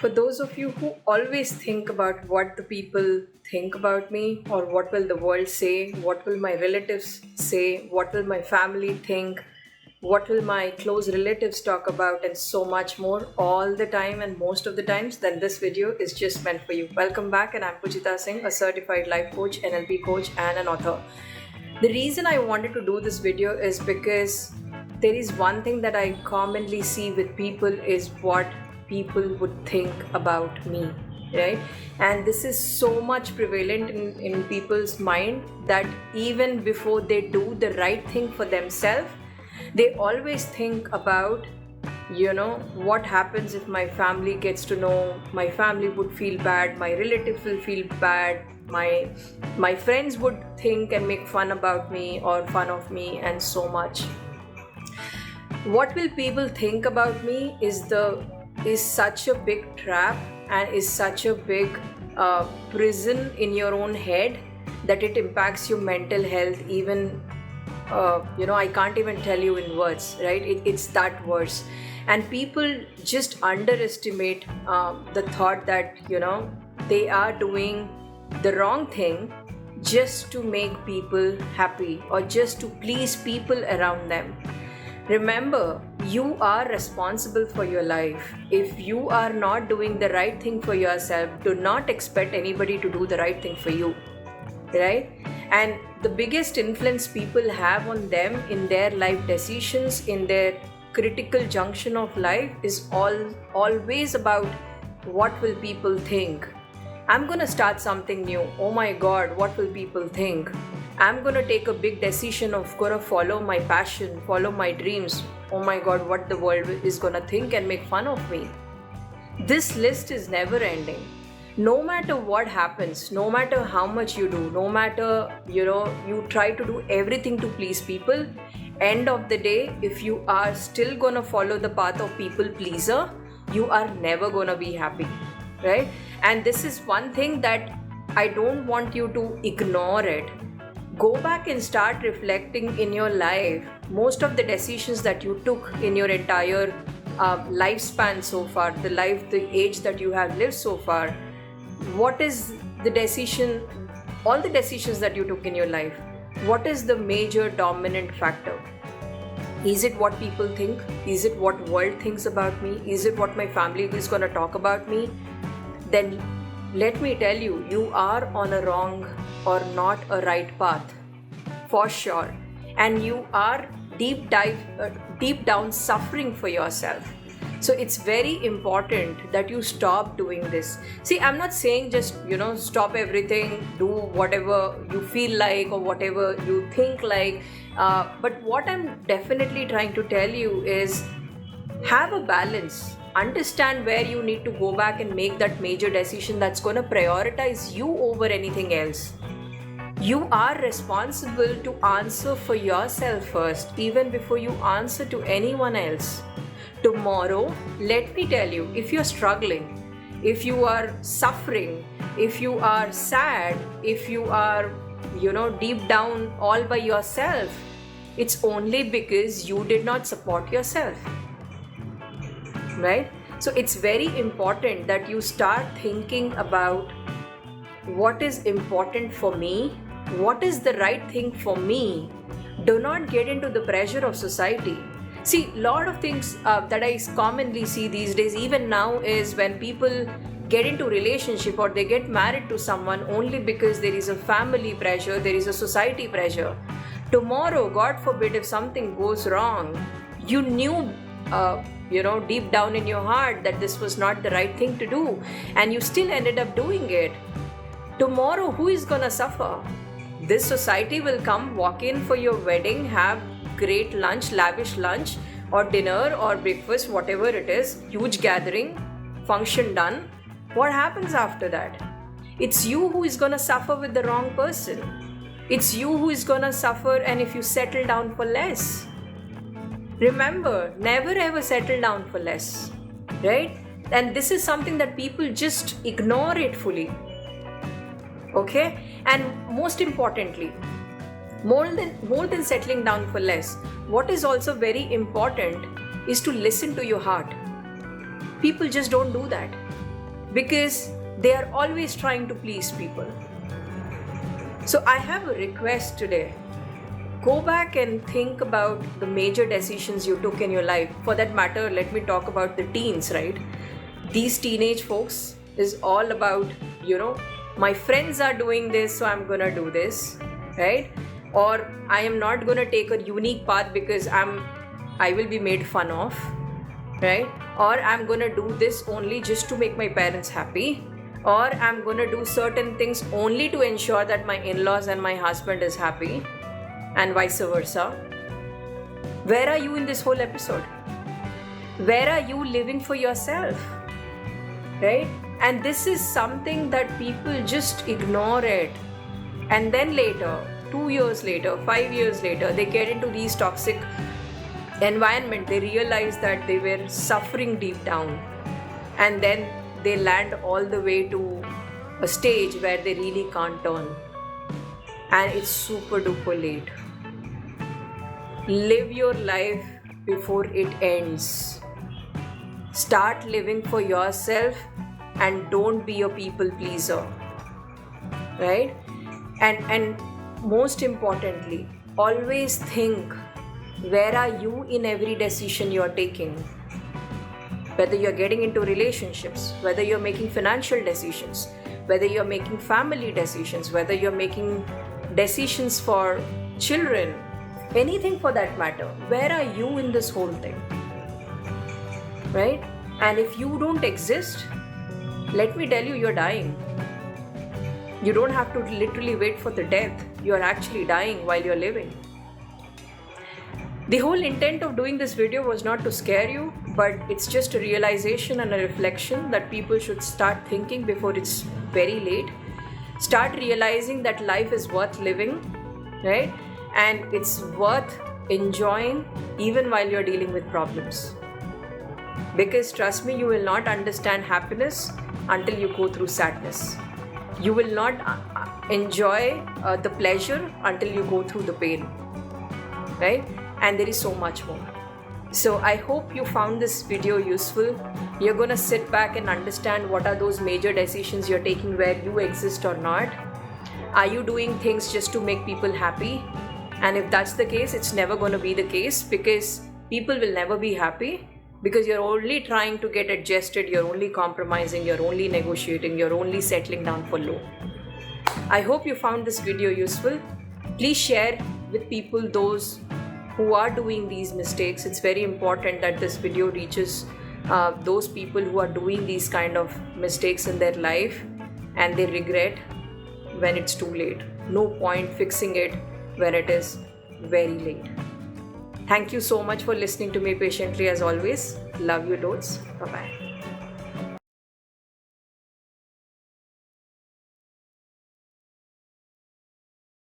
For those of you who always think about what the people think about me, or what will the world say, what will my relatives say, what will my family think, what will my close relatives talk about, and so much more all the time and most of the times, then this video is just meant for you. Welcome back, and I'm Pujita Singh, a certified life coach, NLP coach, and an author. The reason I wanted to do this video is because there is one thing that I commonly see with people is what people would think about me, right? And this is so much prevalent in people's mind that even before they do the right thing for themselves, they always think about, what happens if my family gets to know, my family would feel bad, my relatives will feel bad, my friends would think and make fun about me or fun of me, and so much. What will people think about me is such a big trap and is such a big prison in your own head that it impacts your mental health. Even I can't even tell you in words, right? It's that worse. And people just underestimate the thought that they are doing the wrong thing just to make people happy or just to please people around them. Remember, you are responsible for your life. If you are not doing the right thing for yourself, do not expect anybody to do the right thing for you, right? And the biggest influence people have on them in their life decisions, in their critical junction of life, is always about what will people think. I'm gonna start something new. Oh my God, what will people think? I'm gonna take a big decision of gonna follow my passion, follow my dreams. Oh my God, what the world is gonna think and make fun of me. This list is never ending. No matter what happens, no matter how much you do, no matter, you try to do everything to please people, end of the day, if you are still gonna follow the path of people pleaser, you are never gonna be happy, right? And this is one thing that I don't want you to ignore it. Go back and start reflecting in your life. Most of the decisions that you took in your entire lifespan so far, the age that you have lived so far, what is the decision, all the decisions that you took in your life, what is the major dominant factor? Is it what people think? Is it what world thinks about me? Is it what my family is going to talk about me? Then let me tell you, you are on a wrong or not a right path, for sure. And you are deep down suffering for yourself. So it's very important that you stop doing this. See, I'm not saying just, stop everything, do whatever you feel like or whatever you think like. But what I'm definitely trying to tell you is have a balance. Understand where you need to go back and make that major decision that's going to prioritize you over anything else. You are responsible to answer for yourself first, even before you answer to anyone else. Tomorrow, let me tell you, if you're struggling, if you are suffering, if you are sad, if you are, deep down all by yourself, it's only because you did not support yourself. Right? So it's very important that you start thinking about what is important for me, what is the right thing for me. Do not get into the pressure of society. See, a lot of things that I commonly see these days, even now, is when people get into relationship or they get married to someone only because there is a family pressure, there is a society pressure. Tomorrow, God forbid, if something goes wrong, you knew deep down in your heart that this was not the right thing to do, and you still ended up doing it. Tomorrow, who is gonna suffer? This society will come, walk in for your wedding, have great lunch, lavish lunch or dinner or breakfast, whatever it is, huge gathering, function done. What happens after that? It's you who is gonna suffer with the wrong person. It's you who is gonna suffer, and if you settle down for less. Remember, never ever settle down for less, right? And this is something that people just ignore it fully. Okay? And most importantly, more than settling down for less, what is also very important is to listen to your heart. People just don't do that. because they are always trying to please people. So I have a request today. Go back and think about the major decisions you took in your life. For that matter, let me talk about the teens, right? These teenage folks is all about, my friends are doing this, so I'm gonna do this, right? Or I am not gonna take a unique path because I will be made fun of, right? Or I'm gonna do this only just to make my parents happy, or I'm gonna do certain things only to ensure that my in-laws and my husband is happy, and vice versa. Where are you in this whole episode? Where are you living for yourself, right? And this is something that people just ignore it, and then later, 2 years later, 5 years later, they get into these toxic environment. They realize that they were suffering deep down, and then they land all the way to a stage where they really can't turn, and it's super duper late. Live your life before it ends. Start living for yourself and don't be a people pleaser, right? And most importantly, always think, where are you in every decision you're taking? Whether you're getting into relationships, whether you're making financial decisions, whether you're making family decisions, whether you're making decisions for children, anything for that matter, where are you in this whole thing, right? And if you don't exist, let me tell you, you're dying. You don't have to literally wait for the death. You're actually dying while you're living. The whole intent of doing this video was not to scare you, but it's just a realization and a reflection that people should start thinking before it's very late. Start realizing that life is worth living, right? And it's worth enjoying even while you're dealing with problems. Because trust me, you will not understand happiness until you go through sadness. You will not enjoy the pleasure until you go through the pain, right? And there is so much more. So I hope you found this video useful. You're gonna sit back and understand what are those major decisions you're taking, where you exist or not. Are you doing things just to make people happy? And if that's the case, it's never gonna be the case, because people will never be happy, because you're only trying to get adjusted, you're only compromising, you're only negotiating, you're only settling down for low. I hope you found this video useful. Please share with people those who are doing these mistakes. It's very important that this video reaches those people who are doing these kind of mistakes in their life and they regret when it's too late. No point fixing it when it is very late. Thank you so much for listening to me patiently as always. Love you loads. Bye-bye.